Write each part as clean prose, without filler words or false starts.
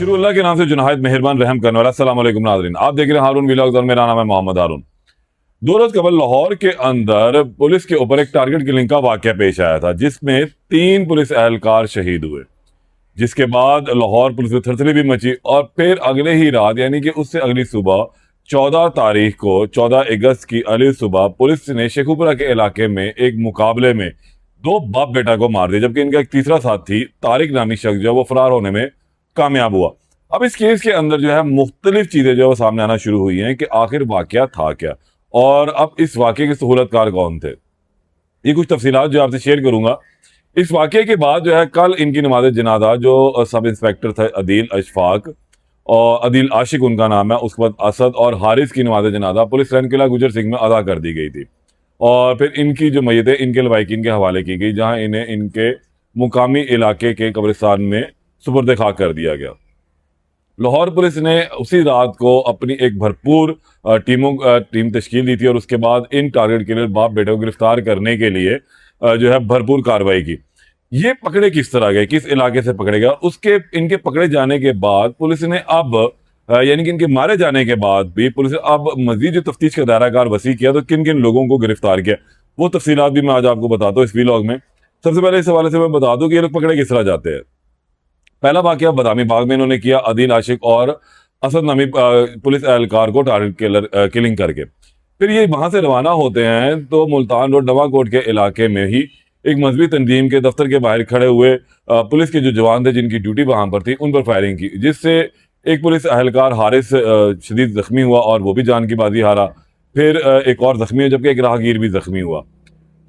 शुरू अल्लाह के नाम से जो नहायत मेहरबान रहम करने वाला। अस्सलाम वालेकुम नाज़रीन, आप देख रहे हैं हारून व्लॉग्स और मेरा नाम है मोहम्मद हारून। 2 रोज कबल लाहौर के अंदर पुलिस के ऊपर एक टारगेट किलिंग का वाकया पेश आया था, जिसमें 3 पुलिस एहलकार शहीद हुए, जिसके बाद लाहौर पुलिस में थरथरी भी मची। और फिर अगले ही रात यानी कि उससे अगली सुबह 14 तारीख को 14 अगस्त की अगली सुबह पुलिस ने शेखुपुरा के इलाके में एक मुकाबले में 2 बाप बेटा को मार दिया, जबकि इनका एक तीसरा साथी तारिक नामी शख्स जो है वो फरार होने में कामयाब हुआ। अब इस केस के अंदर जो है मुख्तलिफ चीजें जो है वो सामने आना शुरू हुई हैं कि आखिर वाकया था क्या और अब इस वाकये के सहूलतकार कौन थे। ये कुछ तफसीलात जो आपसे शेयर करूंगा। इस वाकये के बाद जो है कल इनकी नमाज जनाजा जो सब इंस्पेक्टर थे अदील अशफाक और अदील आशिक उनका नाम है, उसके बाद असद और हारिस की नमाज जनाजा पुलिस लाइन किला गुजर सिंह में अदा कर दी गई थी और फिर इनकी जो मैयतें इनके लवाकिन के हवाले की गई, जहां इन्हें इनके मुकामी इलाके के कब्रिस्तान में सुपुर्द खाक कर दिया गया। लाहौर पुलिस ने उसी रात को अपनी एक भरपूर टीम तश्कील दी थी और उसके बाद इन टारगेट किलर बाप बेटे को गिरफ्तार करने के लिए जो है भरपूर कार्रवाई की। ये पकड़े किस तरह गए, किस इलाके से पकड़े गए, उसके इनके पकड़े जाने के बाद पुलिस ने अब यानी कि इनके मारे जाने के बाद भी पुलिस ने अब मजीद जो तफ्तीश का दायराकार वसी किया तो किन किन लोगों को गिरफ्तार किया, वो तफसीलात भी मैं आज आपको बताता हूँ इस व्लॉग में। सबसे पहले इस हवाले से मैं बता दूं कि ये लोग पकड़े किस तरह जाते हैं। पहला वाकया बादामी बाग में इन्होंने किया, अदील आशिक और असद नामी पुलिस एहलकार को टारगेट किलिंग करके। फिर ये वहां से रवाना होते हैं तो मुल्तान रोड नवाकोट के इलाके में ही एक मजहबी तंजीम के दफ्तर के बाहर खड़े हुए पुलिस के जो जवान थे जिनकी ड्यूटी वहां पर थी, उन पर फायरिंग की, जिससे एक पुलिस एहलकार हारिस शदीद जख्मी हुआ और वो भी जान की बाजी हारा। फिर एक और जख्मी हुआ, जबकि एक राहगीर भी जख्मी हुआ।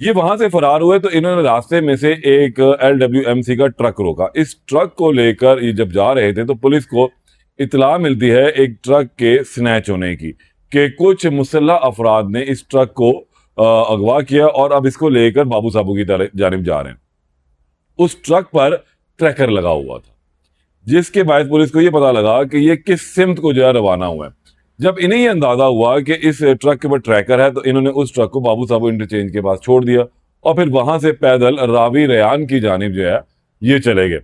ये वहां से फरार हुए तो इन्होंने रास्ते में से एक LWMC का ट्रक रोका। इस ट्रक को लेकर ये जब जा रहे थे तो पुलिस को इतला मिलती है एक ट्रक के स्नैच होने की, कि कुछ मुसल्लह अफराद ने इस ट्रक को अगवा किया और अब इसको लेकर बाबू साहबू की जानिब जा रहे हैं। उस ट्रक पर ट्रैकर लगा हुआ था, जिसके बाद पुलिस को यह पता लगा कि ये किस सिमत को जो है रवाना हुआ है। जब इन्हें ये अंदाजा हुआ कि इस ट्रक के ऊपर ट्रैकर है तो इन्होंने उस ट्रक को बाबू साहब इंटरचेंज के पास छोड़ दिया और फिर वहां से पैदल रावी रेयान की जानिब जो है ये चले गए।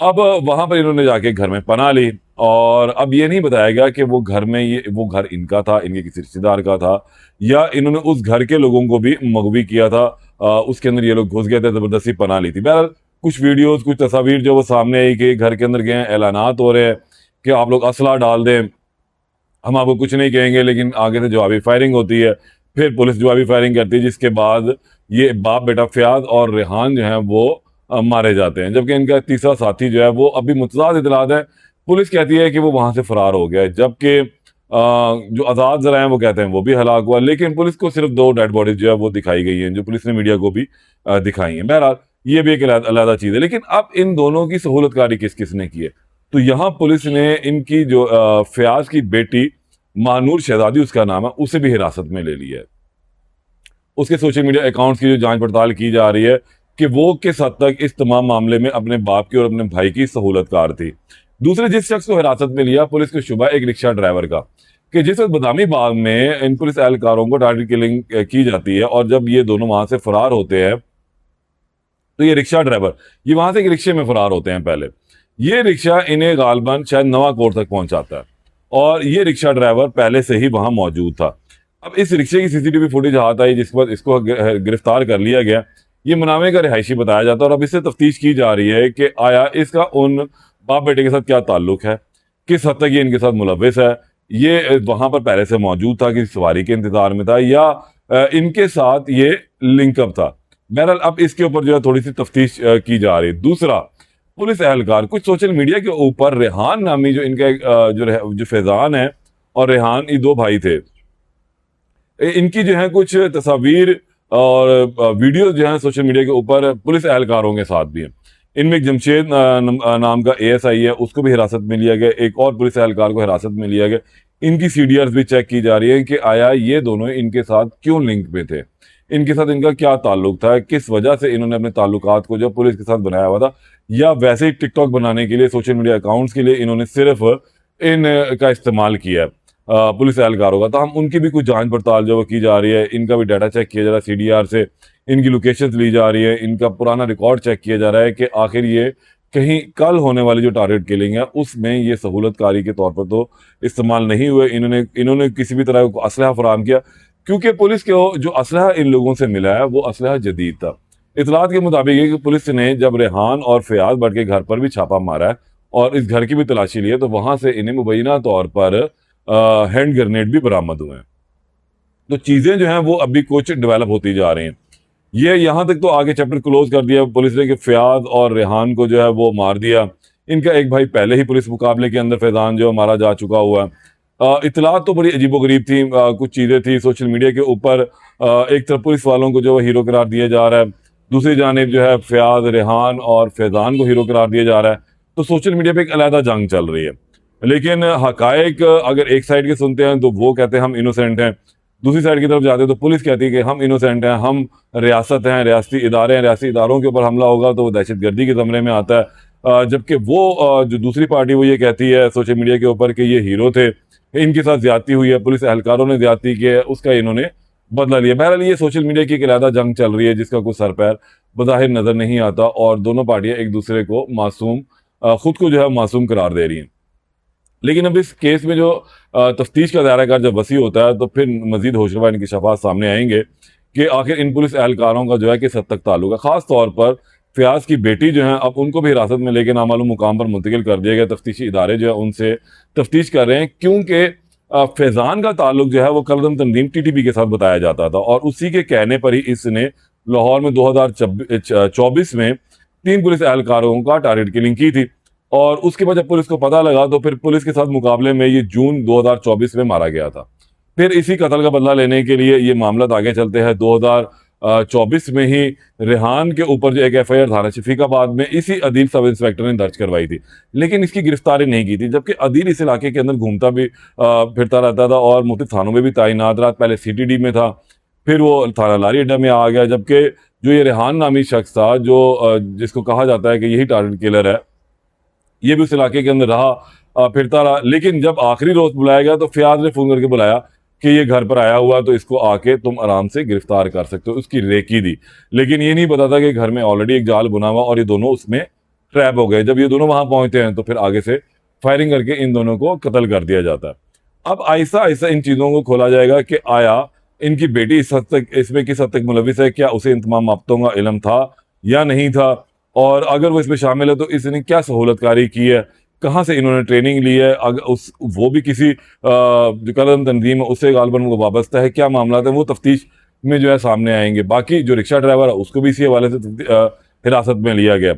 अब वहां पर इन्होंने जाके घर में पनाह ली और अब ये नहीं बताया गया कि वो घर में वो घर इनका था, इनके किसी रिश्तेदार का था, या इन्होंने उस घर के लोगों को भी मगवी किया था, उसके अंदर ये लोग घुस गए थे, जबरदस्ती पनाह ली थी। बहरहाल कुछ वीडियोज कुछ तस्वीर जो वो सामने आई कि घर के अंदर गए, ऐलानात हो रहे हैं कि आप लोग असला डाल दें, हम आपको कुछ नहीं कहेंगे, लेकिन आगे से जवाबी फायरिंग होती है। फिर पुलिस जवाबी फायरिंग करती है, जिसके बाद ये बाप बेटा फयाज और रेहान जो है वो मारे जाते हैं, जबकि इनका तीसरा साथी जो है वो अभी मुतज़ाद इतलात है। पुलिस कहती है कि वो वहां से फरार हो गया है, जबकि जो आज़ाद जरा हैं वो कहते हैं वो भी हलाक हुआ, लेकिन पुलिस को सिर्फ 2 डेड बॉडीज जो है वो दिखाई गई हैं, जो पुलिस ने मीडिया को भी दिखाई हैं। बहरहाल ये भी एक अलग चीज़ है। लेकिन अब इन दोनों की सहूलतकारी किस किस ने की है, तो यहाँ पुलिस ने इनकी जो फयाज की बेटी मानूर शहजादी उसका नाम है, उसे भी हिरासत में ले लिया है। उसके सोशल मीडिया अकाउंट्स की जो जांच पड़ताल की जा रही है कि वो किस हद तक इस तमाम मामले में अपने बाप की और अपने भाई की सहूलतकार थी। दूसरे जिस शख्स को हिरासत में लिया पुलिस को शुबा एक रिक्शा ड्राइवर का, कि जिस वक्त बादामी बाग में इन पुलिस एहलकारों को टारगेट किलिंग की जाती है और जब ये दोनों वहां से फरार होते हैं तो ये रिक्शा ड्राइवर ये वहां से एक रिक्शे में फरार होते हैं। पहले ये रिक्शा इन्हें गालबन शायद नवाकोट तक पहुंचाता है और ये रिक्शा ड्राइवर पहले से ही वहां मौजूद था। अब इस रिक्शे की CCTV फुटेज हाथ आई, जिसके बाद इसको गिरफ्तार कर लिया गया। ये मुनावे का रिहायशी बताया जाता है और अब इससे तफ्तीश की जा रही है कि आया इसका उन बाप बेटे के साथ क्या ताल्लुक है, किस हद तक ये इनके साथ मुलव्विस है, ये वहां पर पहले से मौजूद था, किसी सवारी के इंतजार में था, या इनके साथ ये लिंकअप था। बहरहाल अब इसके ऊपर जो है थोड़ी सी तफ्तीश की जा रही है। दूसरा, पुलिस एहलकार कुछ सोशल मीडिया के ऊपर रेहान नामी जो इनका जो फैजान है और रेहान, ये 2 भाई थे, इनकी जो है कुछ तस्वीर और वीडियो जो है सोशल मीडिया के ऊपर पुलिस एहलकारों के साथ भी है। इनमें एक जमशेद नाम का ASI है, उसको भी हिरासत में लिया गया, एक और पुलिस एहलकार को हिरासत में लिया गया। इनकी CDRs भी चेक की जा रही है कि आया ये दोनों इनके साथ क्यों लिंक पे थे, इनके साथ इनका क्या ताल्लुक था, किस वजह से इन्होंने अपने ताल्लुकात को जो पुलिस के साथ बनाया हुआ था, या वैसे ही टिकटॉक बनाने के लिए सोशल मीडिया अकाउंट्स के लिए इन्होंने सिर्फ इन का इस्तेमाल किया है पुलिस एहलकारों का। तो हम उनकी भी कुछ जांच पड़ताल जो की जा रही है, इनका भी डाटा चेक किया जा रहा है, CDR से इनकी लोकेशंस ली जा रही है, इनका पुराना रिकॉर्ड चेक किया जा रहा है कि आखिर ये कहीं कल होने वाली जो टारगेट किलिंग है उसमें ये सहूलतकारी के तौर पर तो इस्तेमाल नहीं हुए। इन्होंने किसी भी तरह का असलहा फराहम किया, क्योंकि पुलिस को जो असलहा इन लोगों से मिला है वो असलहा जदीद था। इतलात के मुताबिक है कि पुलिस ने जब रेहान और फयाज भट्ट के घर पर भी छापा मारा है और इस घर की भी तलाशी ली है, तो वहां से इन्हें मुबैना तौर पर हैंड ग्रेनेड भी बरामद हुए हैं। तो चीजें जो हैं वो अभी कुछ डेवलप होती जा रही हैं। ये यहाँ तक तो आगे चैप्टर क्लोज कर दिया पुलिस ने कि फयाज और रेहान को जो है वो मार दिया। इनका एक भाई पहले ही पुलिस मुकाबले के अंदर फैजान जो मारा जा चुका हुआ है। इतलात तो बड़ी अजीबोगरीब थी। कुछ चीज़ें थी सोशल मीडिया के ऊपर। एक तरफ पुलिस वालों को जो है हीरो करार दिया जा रहा है, दूसरी जानिब जो है फयाज, रेहान और फैजान को हीरो करार दिया जा रहा है। तो सोशल मीडिया पे एक अलहदा जंग चल रही है। लेकिन हकायक अगर एक साइड के सुनते हैं तो वो कहते हैं हम इनोसेंट हैं, दूसरी साइड की तरफ जाते हैं तो पुलिस कहती है कि हम इनोसेंट हैं, हम रियासत हैं, रियासती इदारे हैं, रियासती इदारों के ऊपर हमला होगा तो वो दहशतगर्दी के ज़मरे में आता है। जबकि वो जो दूसरी पार्टी वो ये कहती है सोशल मीडिया के ऊपर कि ये हीरो थे, इनके साथ ज्यादती हुई है, पुलिस एहलकारों ने ज्यादती की है, उसका इन्होंने बदला लिया। बहरहाल ये सोशल मीडिया की एक अलहदा जंग चल रही है जिसका कोई सर पैर बज़ाहिर नजर नहीं आता और दोनों पार्टियां एक दूसरे को मासूम, खुद को जो है मासूम करार दे रही हैं। लेकिन अब इस केस में जो तफ्तीश का दायरा कार जब वसी होता है तो फिर मजीद होशरुबा इंकशाफात सामने आएंगे कि आखिर इन पुलिस एहलकारों का जो है किस हद तक ताल्लुक है। खास तौर पर फयाज की बेटी जो है अब उनको भी हिरासत में लेकर नामालूम मुकाम पर मुंतकिल कर दिया गया। तफ्तीशी इदारे जो है उनसे तफ्तीश कर रहे हैं, क्योंकि फैजान का ताल्लुक जो है वो कलदम तंजीम टीटीपी के साथ बताया जाता था और उसी के कहने पर ही इसने लाहौर में 2024 में 3 पुलिस एहलकारों का टारगेट किलिंग की थी। और उसके बाद जब पुलिस को पता लगा तो फिर पुलिस के साथ मुकाबले में ये जून 2024 में मारा गया था। फिर इसी कत्ल का बदला लेने के लिए ये मामला आगे चलते हैं। 2024 में ही रेहान के ऊपर जो एक एफआईआर थाना शफीकाबाद में इसी अदील सब इंस्पेक्टर ने दर्ज करवाई थी, लेकिन इसकी गिरफ्तारी नहीं की थी। जबकि अदील इस इलाके के अंदर घूमता भी फिरता रहता था और मुख्तलिफ थानों में भी तैनात रहा। पहले सीटीडी में था, फिर वो थाना लारी अड्डा में आ गया। जबकि जो ये रेहान नामी शख्स था जो जिसको कहा जाता है कि यही टारगेट किलर है, ये भी उस इलाके के अंदर रहा, फिरता रहा। लेकिन जब आखिरी रोज बुलाया गया तो फयाज ने फोन करके बुलाया कि ये घर पर आया हुआ तो इसको आके तुम आराम से गिरफ्तार कर सकते हो, उसकी रेकी दी। लेकिन ये नहीं पता था कि घर में ऑलरेडी एक जाल बुना हुआ और ये दोनों उसमें ट्रैप हो गए। जब ये दोनों वहां पहुंचते हैं तो फिर आगे से फायरिंग करके इन दोनों को कत्ल कर दिया जाता है। अब आहिस्ता आहिस्ता इन चीजों को खोला जाएगा कि आया इनकी बेटी इस हद तक इसमें किस हद तक मुलविस है, क्या उसे इन तमाम बातों का इल्म था या नहीं था, और अगर वो इसमें शामिल है तो इसने क्या सहूलतकारी की है, कहाँ से इन्होंने ट्रेनिंग ली है, अगर उस वो भी किसी जो कलम तंजीम है उससे गालबन वो वाबस्ता है, क्या मामला है, वो तफ्तीश में जो है सामने आएंगे। बाकी जो रिक्शा ड्राइवर है उसको भी इसी हवाले से हिरासत में लिया गया।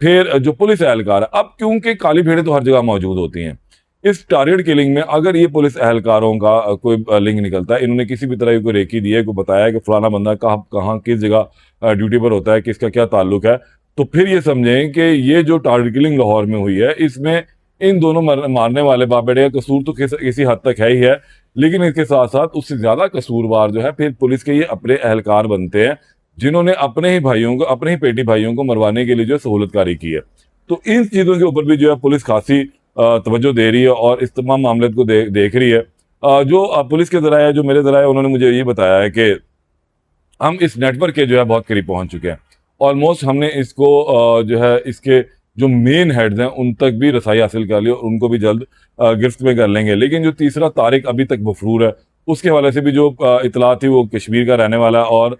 फिर जो पुलिस एहलकार है, अब क्योंकि काली भेड़ें तो हर जगह मौजूद होती हैं, इस टारगेट किलिंग में अगर ये पुलिस एहलकारों का कोई लिंक निकलता है, इन्होंने किसी भी तरह की कोई रेकी दी है, को बताया कि फलाना बंदा कहाँ किस जगह ड्यूटी पर होता है, किसका क्या ताल्लुक है, तो फिर ये समझें कि ये जो टारगेट किलिंग लाहौर में हुई है इसमें इन दोनों मारने वाले बाप बेटे का कसूर तो किसी हद तक है ही है। लेकिन इसके साथ साथ उससे ज्यादा कसूरवार जो है फिर पुलिस के ये अपने एहलकार बनते हैं, जिन्होंने अपने ही भाइयों को, अपने ही पेटी भाइयों को मरवाने के लिए जो सहूलतकारी की है। तो इन चीजों के ऊपर भी जो है पुलिस खासी तवज्जो दे रही है और इस तमाम मामले को देख रही है। जो पुलिस के जराये, जो मेरे जराये, उन्होंने मुझे ये बताया है कि हम इस नेटवर्क के जो है बहुत करीब पहुंच चुके हैं। ऑलमोस्ट हमने इसको जो है इसके जो मेन हेड्स हैं उन तक भी रसाई हासिल कर ली और उनको भी जल्द गिरफ्त में कर लेंगे। लेकिन जो तीसरा तारिक अभी तक मफरूर है, उसके हवाले से भी जो इतला थी, वो कश्मीर का रहने वाला है और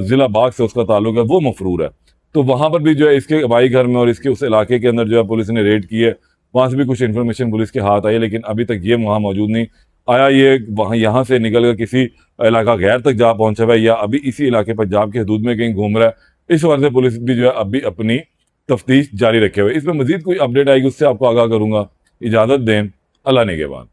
ज़िला बाग से उसका ताल्लुक है, वो मफरूर है। तो वहाँ पर भी जो है इसके भाई घर में और इसके उस इलाके के अंदर जो है पुलिस ने रेड की है, वहाँ से भी कुछ इन्फॉर्मेशन पुलिस के हाथ आई है, लेकिन अभी तक ये वहाँ मौजूद नहीं आया। ये वहाँ यहाँ से निकल कर किसी इलाका गैर तक जा पहुंचा हुआ है या अभी इसी इलाके पंजाब की हदूद में कहीं घूम रहा है। इस वजह से पुलिस भी जो है अभी अपनी तफ्तीश जारी रखे हुए। इसमें मजीद कोई अपडेट आएगी उससे आपको आगाह करूंगा। इजाजत दें, अल्लाह ने के बाद।